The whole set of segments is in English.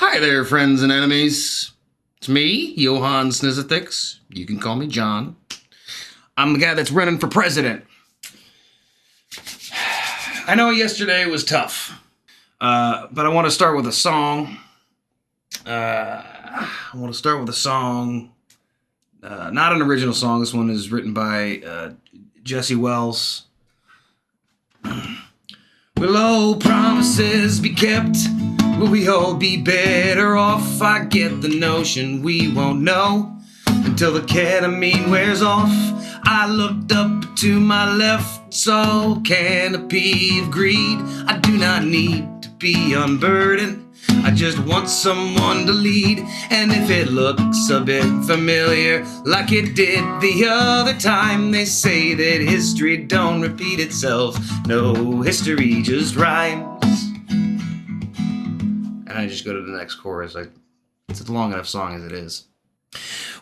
Hi there, friends and enemies. It's me, Johann Snizithix. You can call me John. I'm the guy that's running for president. I know yesterday was tough, but I want to start with a song. Not an original song. This one is written by Jesse Wells. Will all promises be kept? Will we all be better off? I get the notion we won't know until the ketamine wears off. I looked up to my left, saw a canopy of greed. I do not need to be unburdened. I just want someone to lead. And if it looks a bit familiar, like it did the other time, they say that history don't repeat itself. No, history just rhymes. And I just go to the next chorus. It's a long enough song as it is.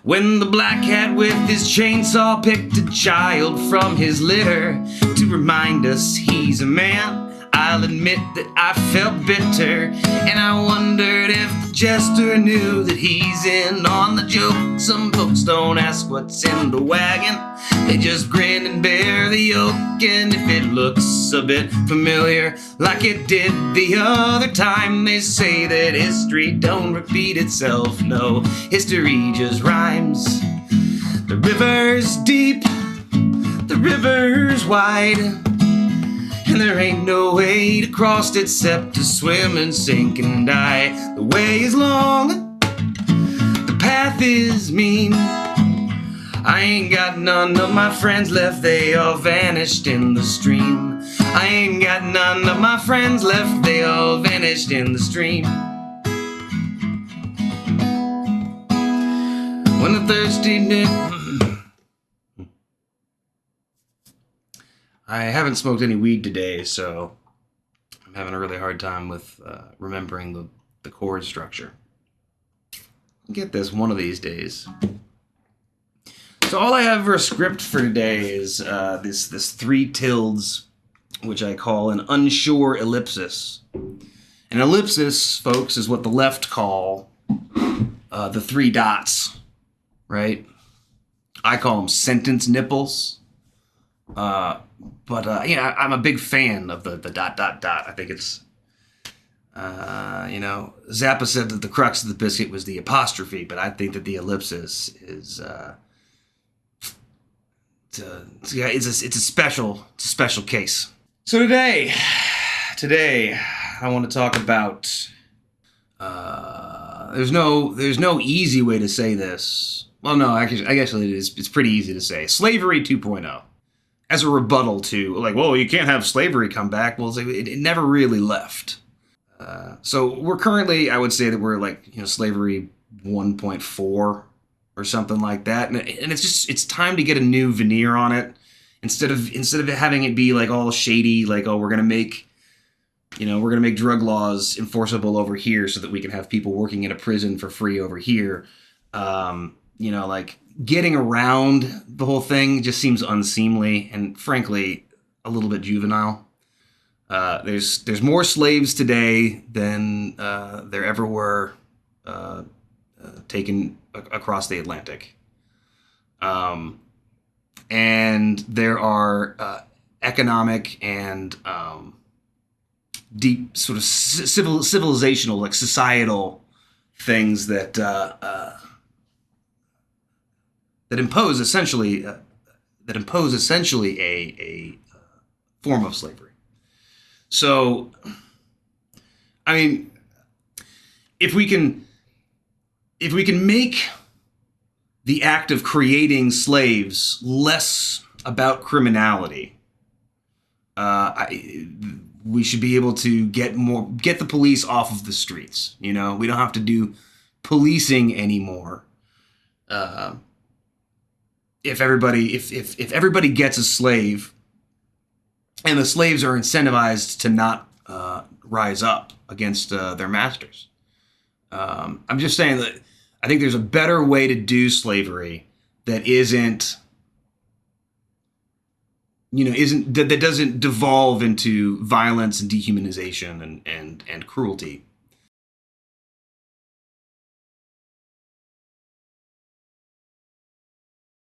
When the black cat with his chainsaw picked a child from his litter to remind us he's a man, I'll admit that I felt bitter, and I wondered if the jester knew that he's in on the joke. Some folks don't ask what's in the wagon, they just grin and bear the yoke. And if it looks a bit familiar, like it did the other time, they say that history don't repeat itself. No, history just rhymes. The river's deep, the river's wide, and there ain't no way to cross it except to swim and sink and die. The way is long, the path is mean. I ain't got none of my friends left, they all vanished in the stream. I ain't got none of my friends left, they all vanished in the stream. When the thirsty I haven't smoked any weed today, so I'm having a really hard time with remembering the chord structure. I'll get this one of these days. So all I have for a script for today is this three tildes, which I call an unsure ellipsis. An ellipsis, folks, is what the left call the three dots, right? I call them sentence nipples. But I'm a big fan of the dot, dot, dot. I think it's, Zappa said that the crux of the biscuit was the apostrophe, but I think that the ellipsis is, it's a special case. So today, I want to talk about, there's no easy way to say this. Well, no, I guess it is. It's pretty easy to say. Slavery 2.0. As a rebuttal to, well, you can't have slavery come back. Well, it never really left. So we're currently, I would say that we're slavery 1.4 or something like that. And it's time to get a new veneer on it. Instead of having it be all shady, we're going to make drug laws enforceable over here so that we can have people working in a prison for free over here. Getting around the whole thing just seems unseemly and, frankly, a little bit juvenile. There's more slaves today than there ever were taken across the Atlantic. And there are economic and deep sort of civilizational, societal things that impose essentially a form of slavery. So, I mean, if we can make the act of creating slaves less about criminality, we should be able to get the police off of the streets. We don't have to do policing anymore. If everybody gets a slave, and the slaves are incentivized to not rise up against their masters, I'm just saying that I think there's a better way to do slavery that that doesn't devolve into violence and dehumanization and cruelty.